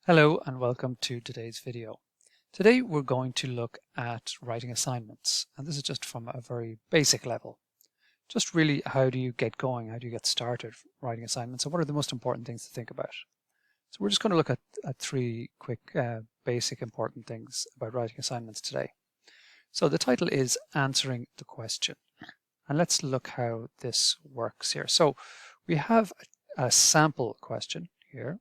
Hello and welcome to today's video. Today we're going to look at writing assignments, and this is just from a very basic level. Just really, how do you get going? How do you get started writing assignments, and what are the most important things to think about? So we're just going to look at three quick basic important things about writing assignments today. So the title is Answering the Question, and let's look how this works here. So we have a sample question here.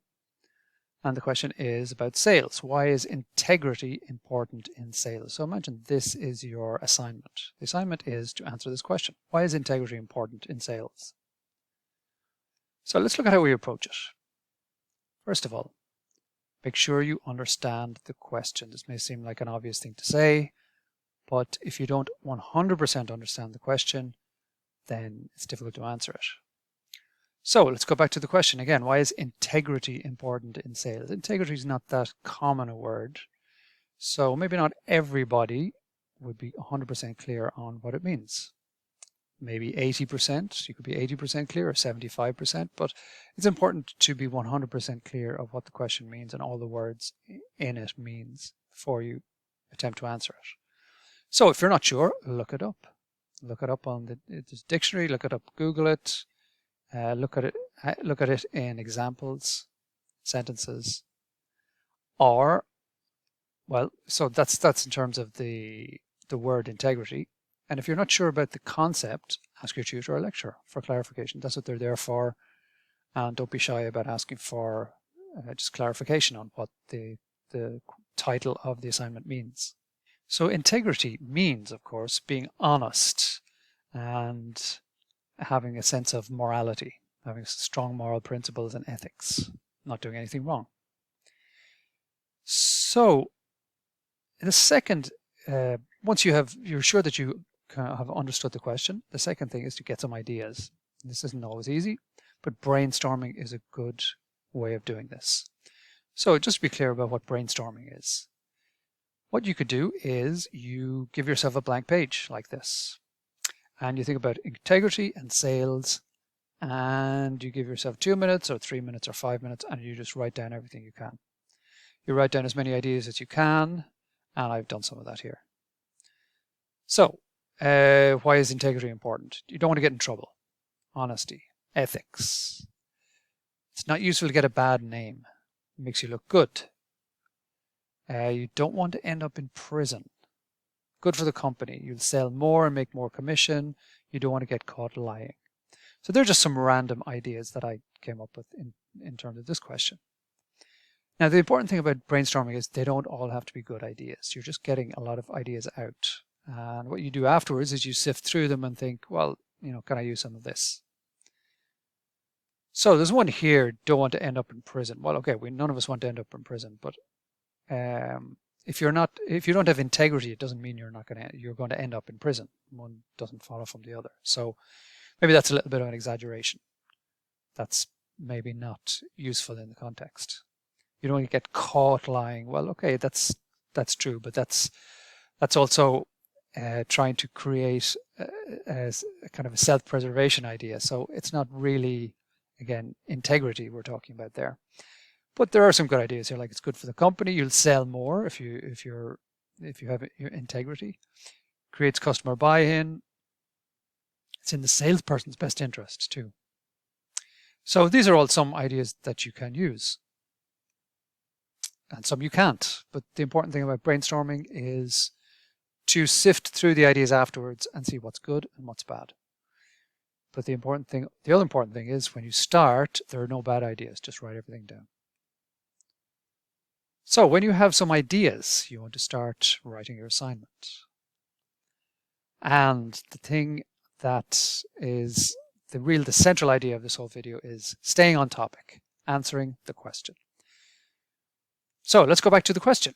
And the question is about sales. Why is integrity important in sales? So imagine this is your assignment. The assignment is to answer this question. Why is integrity important in sales? So let's look at how we approach it. First of all, make sure you understand the question. This may seem like an obvious thing to say, but if you don't 100% understand the question, then it's difficult to answer it. So let's go back to the question again. Why is integrity important in sales? Integrity is not that common a word, so maybe not everybody would be 100% clear on what it means. Maybe 80%, you could be 80% clear or 75%, but it's important to be 100% clear of what the question means and all the words in it means before you attempt to answer it. So if you're not sure, look it up. Look it up on the dictionary, look it up, Google it. Look at it in examples, sentences, or, well, so that's in terms of the word integrity. And if you're not sure about the concept, ask your tutor or lecturer for clarification. That's what they're there for. And don't be shy about asking for just clarification on what the title of the assignment means. So integrity means, of course, being honest and having a sense of morality, having strong moral principles and ethics, not doing anything wrong. So the second, once you're sure that you have understood the question, the second thing is to get some ideas. This isn't always easy, but brainstorming is a good way of doing this. So just to be clear about what brainstorming is, what you could do is you give yourself a blank page like this. And you think about integrity and sales, and you give yourself 2 minutes or 3 minutes or 5 minutes, and you just write down everything you can. You write down as many ideas as you can, and I've done some of that here. So, why is integrity important? You don't want to get in trouble. Honesty, ethics. It's not useful to get a bad name. It makes you look good. You don't want to end up in prison. Good for the company. You'll sell more and make more commission. You don't want to get caught lying. So they're just some random ideas that I came up with in terms of this question. Now, the important thing about brainstorming is they don't all have to be good ideas. You're just getting a lot of ideas out. And what you do afterwards is you sift through them and think, well, can I use some of this? So there's one here, don't want to end up in prison. Well, okay, none of us want to end up in prison, but if you don't have integrity, it doesn't mean you're going to end up in prison. One doesn't follow from the other. So maybe that's a little bit of an exaggeration. That's maybe not useful in the context. You don't want to get caught lying. Well, okay, that's true, but that's also trying to create a kind of a self-preservation idea. So it's not really, again, integrity we're talking about there. But there are some good ideas here, like it's good for the company. You'll sell more if you have your integrity. Creates customer buy-in. It's in the salesperson's best interest too. So these are all some ideas that you can use, and some you can't. But the important thing about brainstorming is to sift through the ideas afterwards and see what's good and what's bad. But the other important thing is when you start, there are no bad ideas. Just write everything down. So when you have some ideas, you want to start writing your assignment. And the thing that is the central idea of this whole video is staying on topic, answering the question. So let's go back to the question.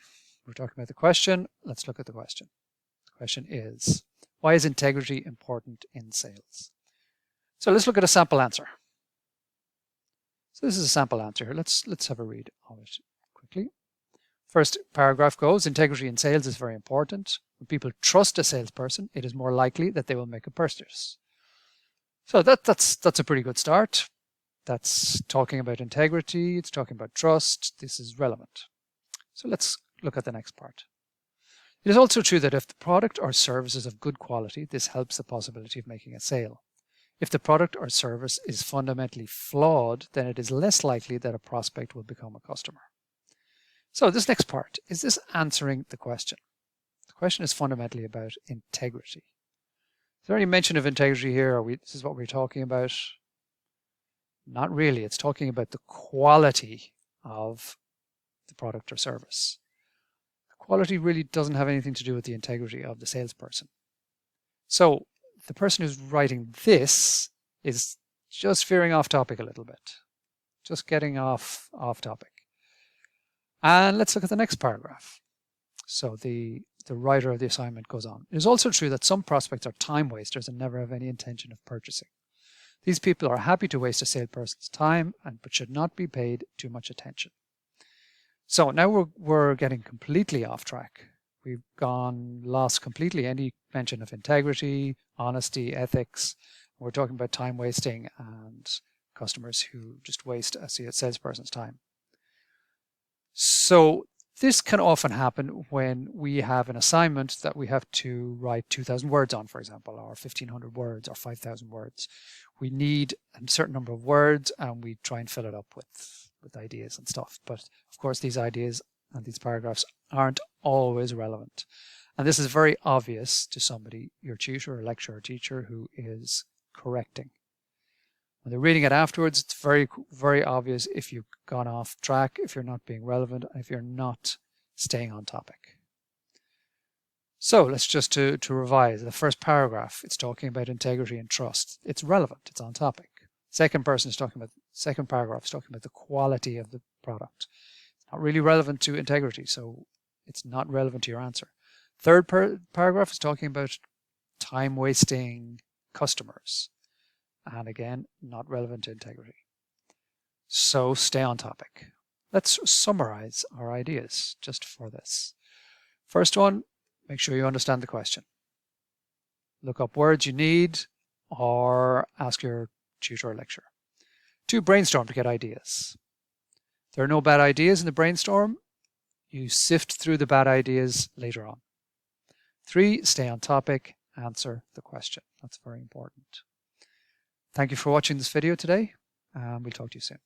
We're talking about the question. Let's look at the question. The question is, why is integrity important in sales? So let's look at a sample answer. So this is a sample answer here. Let's have a read of it quickly. First paragraph goes, integrity in sales is very important. When people trust a salesperson, it is more likely that they will make a purchase. So that's a pretty good start. That's talking about integrity, it's talking about trust. This is relevant. So let's look at the next part. It is also true that if the product or service is of good quality, this helps the possibility of making a sale. If the product or service is fundamentally flawed, then it is less likely that a prospect will become a customer. So this next part, is this answering the question? The question is fundamentally about integrity. Is there any mention of integrity here? This is what we're talking about? Not really. It's talking about the quality of the product or service. The quality really doesn't have anything to do with the integrity of the salesperson. So the person who's writing this is just veering off topic a little bit, just getting off topic. And let's look at the next paragraph. So the writer of the assignment goes on. It is also true that some prospects are time wasters and never have any intention of purchasing. These people are happy to waste a salesperson's time, but should not be paid too much attention. So now we're getting completely off track. We've lost completely any mention of integrity, honesty, ethics. We're talking about time wasting and customers who just waste a salesperson's time. So this can often happen when we have an assignment that we have to write 2,000 words on, for example, or 1,500 words or 5,000 words. We need a certain number of words and we try and fill it up with ideas and stuff. But of course, these ideas and these paragraphs aren't always relevant. And this is very obvious to somebody, your tutor or lecturer or teacher, who is correcting. When they're reading it afterwards, it's very, very obvious if you've gone off track, if you're not being relevant, and if you're not staying on topic. So let's just to revise. The first paragraph, it's talking about integrity and trust. It's relevant, it's on topic. Second paragraph is talking about the quality of the product. It's not really relevant to integrity, so it's not relevant to your answer. Third paragraph is talking about time wasting customers. And again, not relevant to integrity. So stay on topic. Let's summarize our ideas just for this. First one, make sure you understand the question. Look up words you need or ask your tutor or lecturer. 2, brainstorm to get ideas. There are no bad ideas in the brainstorm. You sift through the bad ideas later on. 3, stay on topic, answer the question. That's very important. Thank you for watching this video today, and we'll talk to you soon.